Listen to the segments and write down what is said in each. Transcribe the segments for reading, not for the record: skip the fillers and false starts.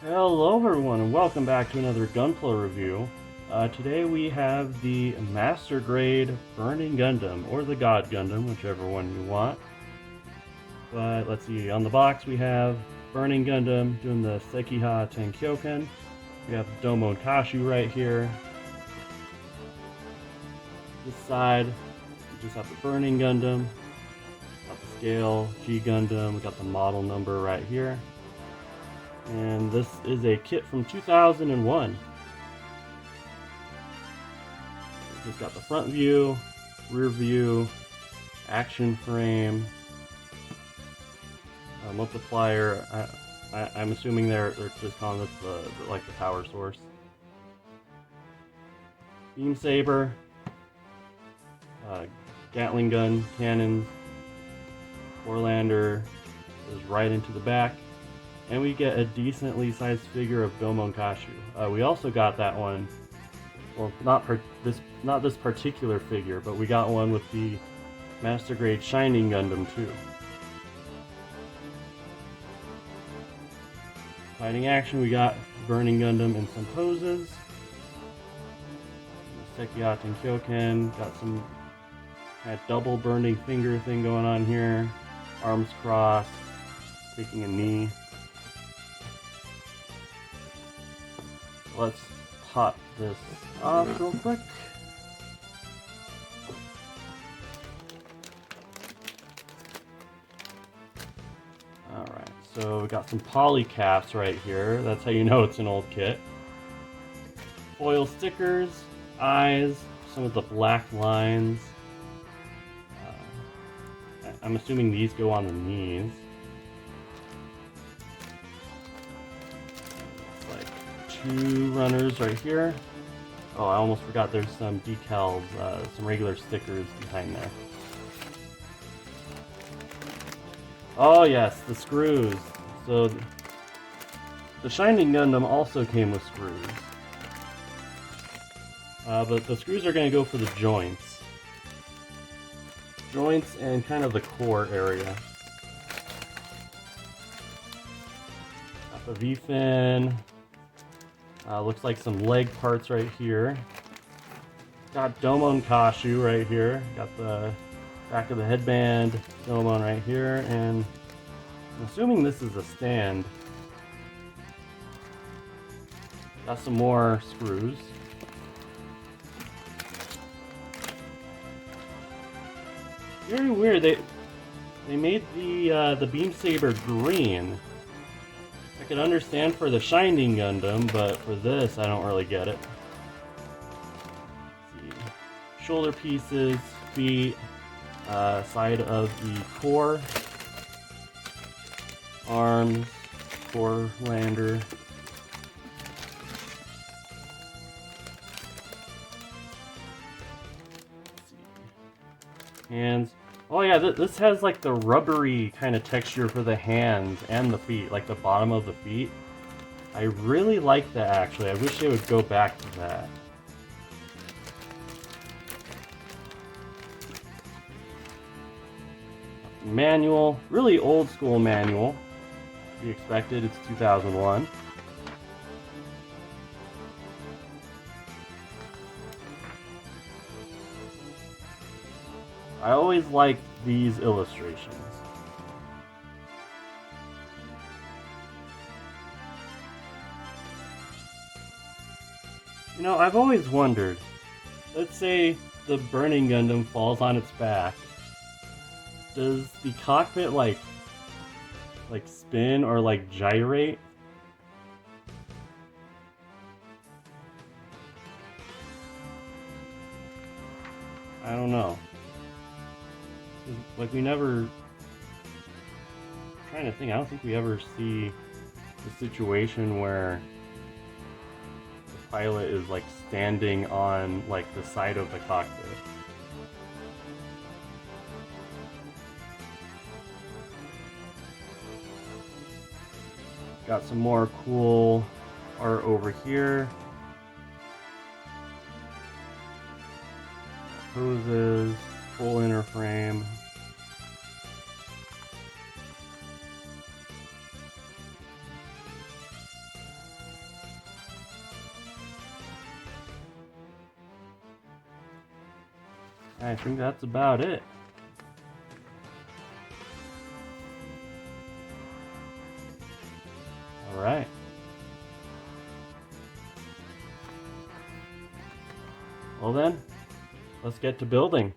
Hello everyone and welcome back to another Gunpla review. Today we have the Master Grade Burning Gundam, or the God Gundam, whichever one you want. But let's see, on the box we have Burning Gundam doing the Sekiha Tenkyoken. We have Domo and Kashu right here. This side, we just have the Burning Gundam. Got the scale, G Gundam, we got the model number right here. And this is a kit from 2001. Just got the front view, rear view, action frame, multiplier. I'm assuming they're just calling this the power source. Beam saber, Gatling gun, cannons, Orlander is right into the back, and we get a decently sized figure of Domon Kashu. We also got that one. Well, not this particular figure, but we got one with the Master Grade Shining Gundam too. Fighting action, we got Burning Gundam in some poses. Sekiha Tenkyoken, got some kind of double burning finger thing going on here. Arms crossed, taking a knee. Let's pop this off real quick. Alright, so we got some poly caps right here. That's how you know it's an old kit. Foil stickers, eyes, some of the black lines. I'm assuming these go on the knees. It's like two runners right here. Oh, I almost forgot there's some decals, some regular stickers behind there. Oh yes, the screws. So the Shining Gundam also came with screws. But the screws are going to go for the joints. Joints and kind of the core area. Got the V-fin. Looks like some leg parts right here. Got Domon Kashu right here. Got the back of the headband, Domon right here, and I'm assuming this is a stand. Got some more screws. Very weird. They made the beam saber green. I could understand for the Shining Gundam, but for this, I don't really get it. Let's see. Shoulder pieces, feet, side of the core, arms, core lander. Hands. Oh yeah, this has like the rubbery kind of texture for the hands and the feet, like the bottom of the feet. I really like that actually. I wish they would go back to that. Manual, really old school manual. To be expected, it's 2001. I always liked these illustrations. You know, I've always wondered, let's say the Burning Gundam falls on its back. Does the cockpit like spin or like gyrate? I don't know. Like we never, I'm trying to think, I don't think we ever see the situation where the pilot is like standing on like the side of the cockpit. Got some more cool art over here. Poses, full inner frame. I think that's about it. Alright. Well then, let's get to building.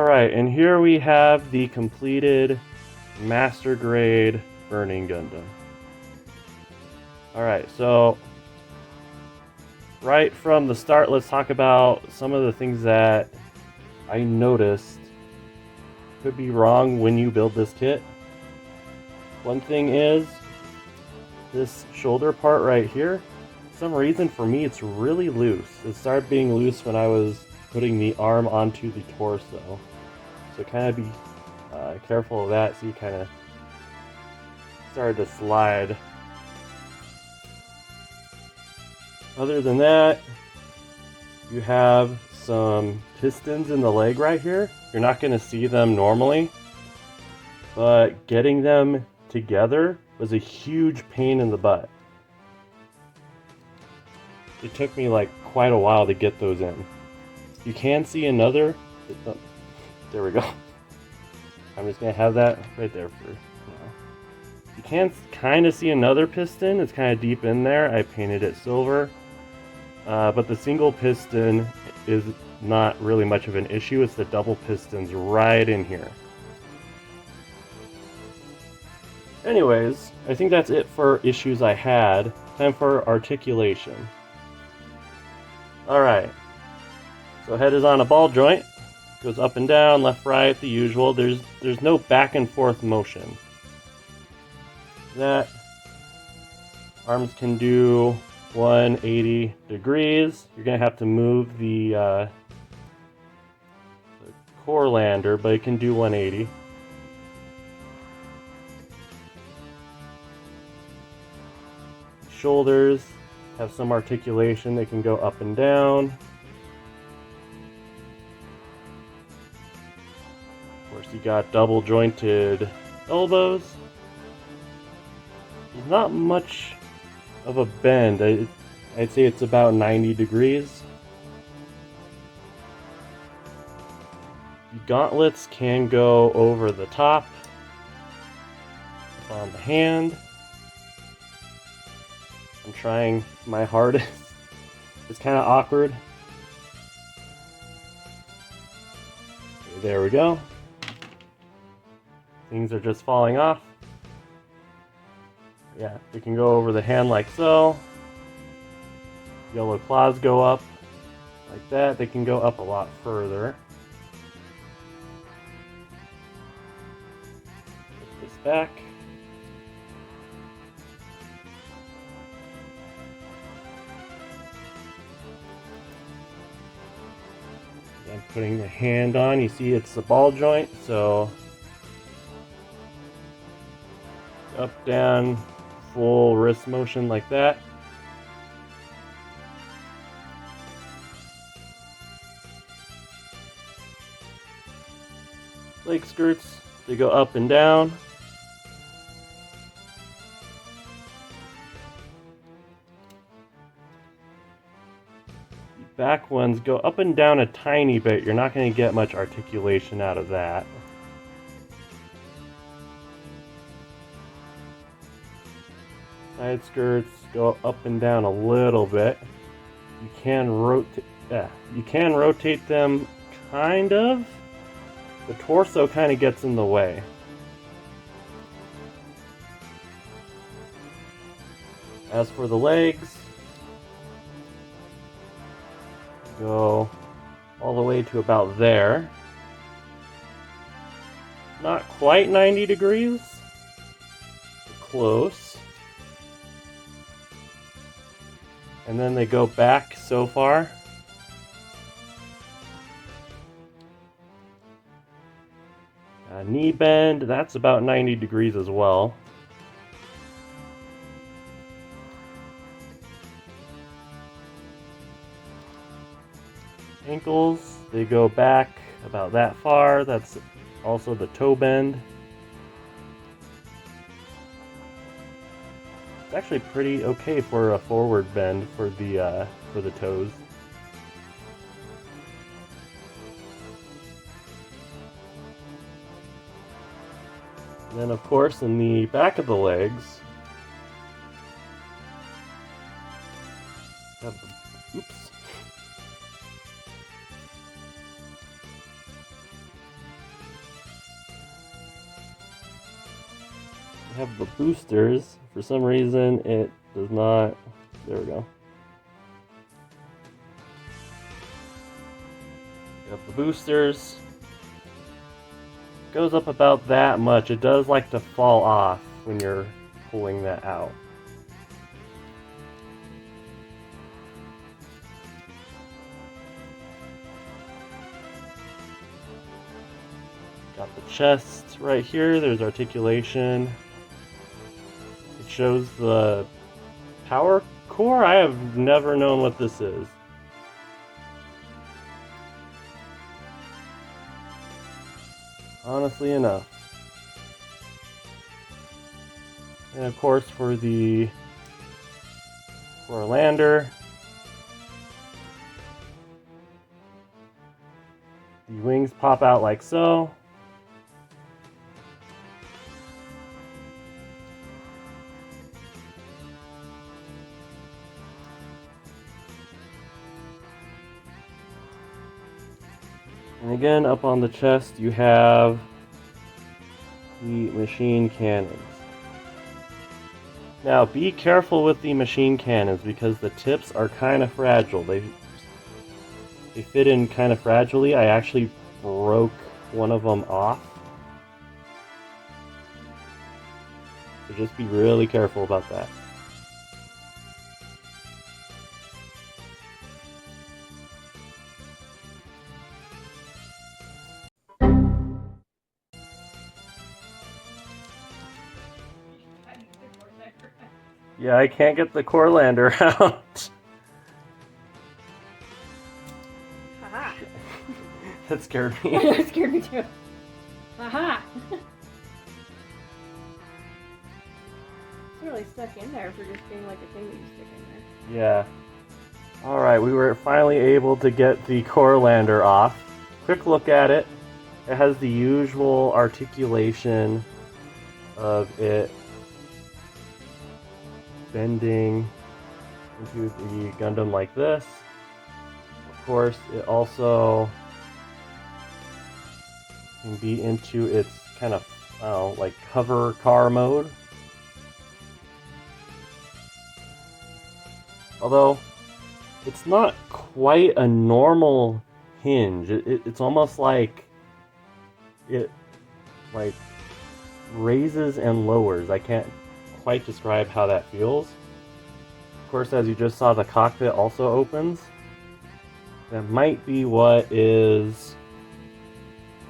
Alright, and here we have the completed Master Grade Burning Gundam. Alright, so right from the start, let's talk about some of the things that I noticed could be wrong when you build this kit. One thing is this shoulder part right here. For some reason for me it's really loose. It started being loose when I was putting the arm onto the torso. So kind of be careful of that. So you kind of started to slide. Other than that, you have some pistons in the leg right here. You're not going to see them normally, but getting them together was a huge pain in the butt. It took me like quite a while to get those in. You can see another. Oh, there we go. I'm just going to have that right there for now. You can kind of see another piston. It's kind of deep in there. I painted it silver. But the single piston is not really much of an issue. It's the double pistons right in here. Anyways, I think that's it for issues I had. Time for articulation. Alright. So head is on a ball joint. Goes up and down, left, right, the usual. There's no back and forth motion. That arms can do 180 degrees. You're going to have to move the core lander, but it can do 180. Shoulders have some articulation. They can go up and down. Of course, you got double jointed elbows. There's not much of a bend. I'd say it's about 90 degrees. The gauntlets can go over the top on the hand. I'm trying my hardest. It's kind of awkward. Okay, there we go. Things are just falling off. Yeah, they can go over the hand like so. Yellow claws go up like that. They can go up a lot further. Put this back. I'm putting the hand on. You see it's the ball joint, so up, down, full wrist motion like that. Leg skirts, they go up and down. The back ones go up and down a tiny bit. You're not going to get much articulation out of that. Side skirts go up and down a little bit. You can rotate them, kind of. The torso kind of gets in the way. As for the legs, go all the way to about there. Not quite 90 degrees. Close. And then they go back so far. Knee bend, that's about 90 degrees as well. Ankles, they go back about that far. That's also the toe bend. It's actually pretty okay for a forward bend for the toes. And then of course in the back of the legs, have the, have the boosters. For some reason, it does not. There we go. You have the boosters. Goes up about that much. It does like to fall off when you're pulling that out. Got the chest right here. There's articulation. It shows the power core. I have never known what this is. Honestly enough. And of course for the lander, the wings pop out like so. And again, up on the chest, you have the machine cannons. Now, be careful with the machine cannons because the tips are kind of fragile. They fit in kind of fragilely. I actually broke one of them off. So just be really careful about that. Yeah, I can't get the core lander out. Haha. That scared me. That scared me too. Haha. It's really stuck in there for just being like a thing that you stick in there. Yeah. Alright, we were finally able to get the core lander off. Quick look at it. It has the usual articulation of it bending into the Gundam like this. Of course, it also can be into its kind of, I don't know, like hover car mode. Although, it's not quite a normal hinge. It's almost like it like raises and lowers. I can't quite describe how that feels. Of course, as you just saw, the cockpit also opens. That might be what is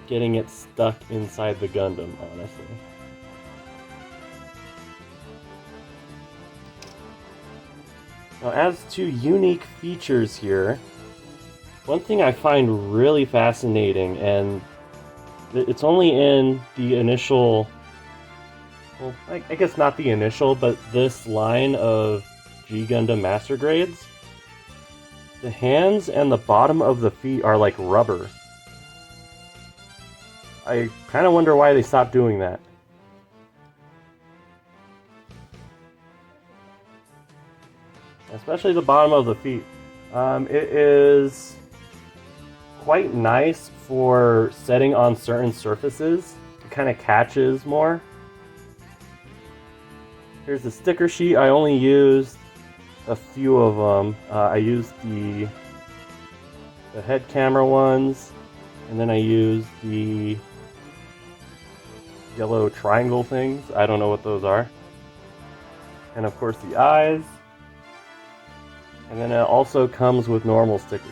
getting it stuck inside the Gundam, honestly. Now, as to unique features here, one thing I find really fascinating, and it's only in the initial, well, I guess not the initial, but this line of G Gundam Master Grades, the hands and the bottom of the feet are like rubber. I kind of wonder why they stopped doing that. Especially the bottom of the feet. It is quite nice for setting on certain surfaces. It kind of catches more. Here's the sticker sheet. I only used a few of them. I used the head camera ones, and then I used the yellow triangle things. I don't know what those are. And of course the eyes. And then it also comes with normal stickers.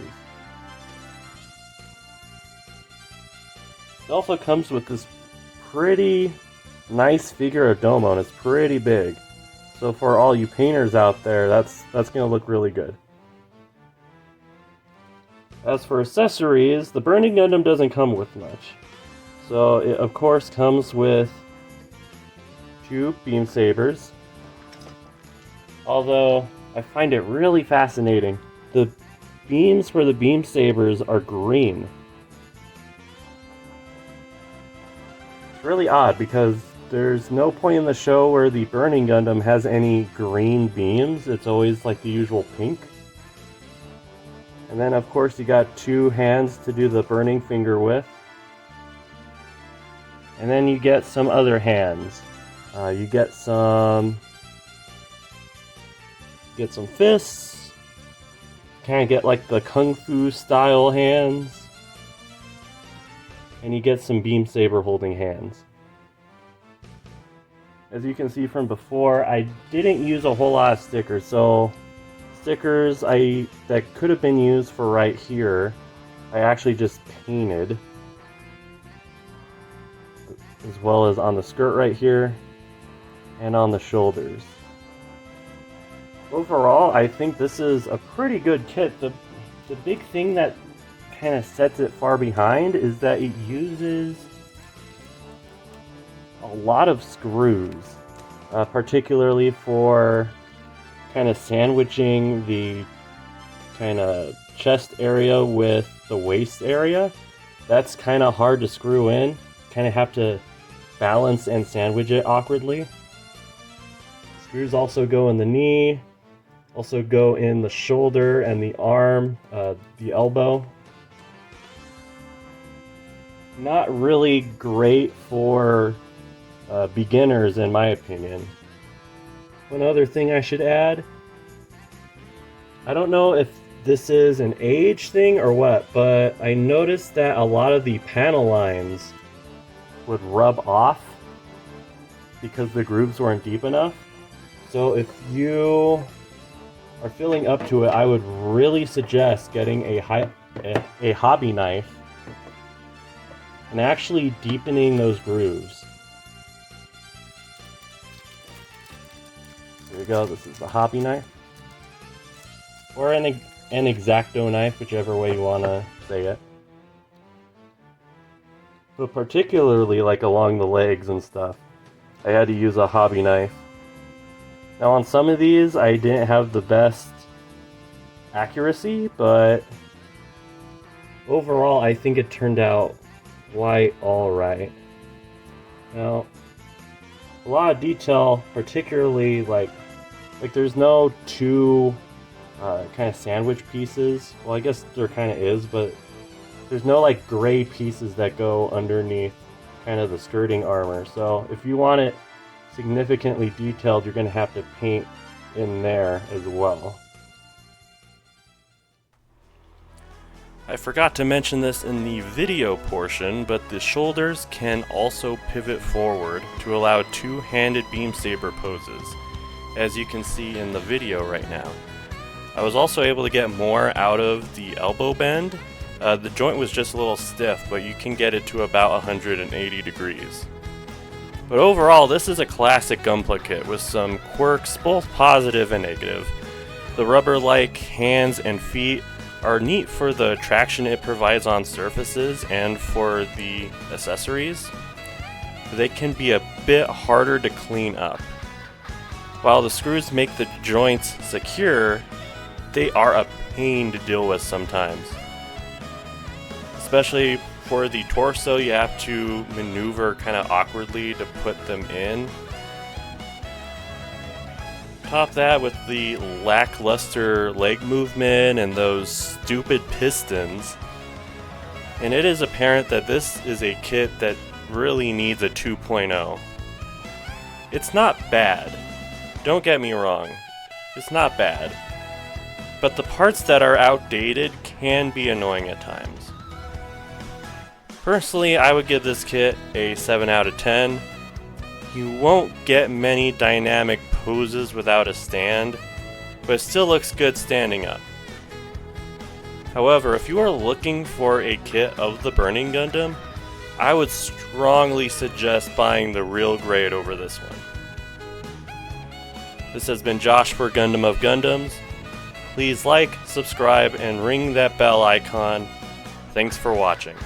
It also comes with this pretty nice figure of Domon. It's pretty big. So for all you painters out there, that's going to look really good. As for accessories, the Burning Gundam doesn't come with much. So it of course comes with 2 beam sabers. Although I find it really fascinating. The beams for the beam sabers are green. It's really odd because there's no point in the show where the Burning Gundam has any green beams. It's always like the usual pink. And then of course you got 2 hands to do the burning finger with. And then you get some other hands. You get some fists. Kind of get like the kung fu style hands, and you get some beam saber holding hands. As you can see from before, I didn't use a whole lot of stickers, so stickers that could have been used for right here, I actually just painted, as well as on the skirt right here and on the shoulders. Overall, I think this is a pretty good kit. The big thing that kind of sets it far behind is that it uses a lot of screws, particularly for kind of sandwiching the kind of chest area with the waist area. That's kind of hard to screw in. Kind of have to balance and sandwich it awkwardly. Screws also go in the knee, also go in the shoulder and the arm, the elbow. Not really great for beginners, in my opinion. One other thing I should add, I don't know if this is an age thing or what, but I noticed that a lot of the panel lines would rub off because the grooves weren't deep enough. So if you are feeling up to it, I would really suggest getting a hobby knife and actually deepening those grooves. There we go, this is the hobby knife. Or an X-Acto knife, whichever way you want to say it. But particularly like along the legs and stuff, I had to use a hobby knife. Now on some of these, I didn't have the best accuracy, but overall I think it turned out quite alright. Now, a lot of detail, particularly like there's no two kind of sandwich pieces. Well, I guess there kind of is, but there's no like gray pieces that go underneath kind of the skirting armor. So if you want it significantly detailed, you're going to have to paint in there as well. I forgot to mention this in the video portion, but the shoulders can also pivot forward to allow two-handed beam saber poses, as you can see in the video right now. I was also able to get more out of the elbow bend. The joint was just a little stiff, but you can get it to about 180 degrees. But overall, this is a classic Gunpla kit with some quirks, both positive and negative. The rubber-like hands and feet are neat for the traction it provides on surfaces and for the accessories. They can be a bit harder to clean up. While the screws make the joints secure, they are a pain to deal with sometimes. Especially for the torso, you have to maneuver kind of awkwardly to put them in. Top that with the lackluster leg movement and those stupid pistons, and it is apparent that this is a kit that really needs a 2.0. It's not bad, don't get me wrong, it's not bad, but the parts that are outdated can be annoying at times. Personally, I would give this kit a 7 out of 10. You won't get many dynamic poses without a stand, but it still looks good standing up. However, if you are looking for a kit of the Burning Gundam, I would strongly suggest buying the real grade over this one. This has been Josh for Gundam of Gundams. Please like, subscribe, and ring that bell icon. Thanks for watching.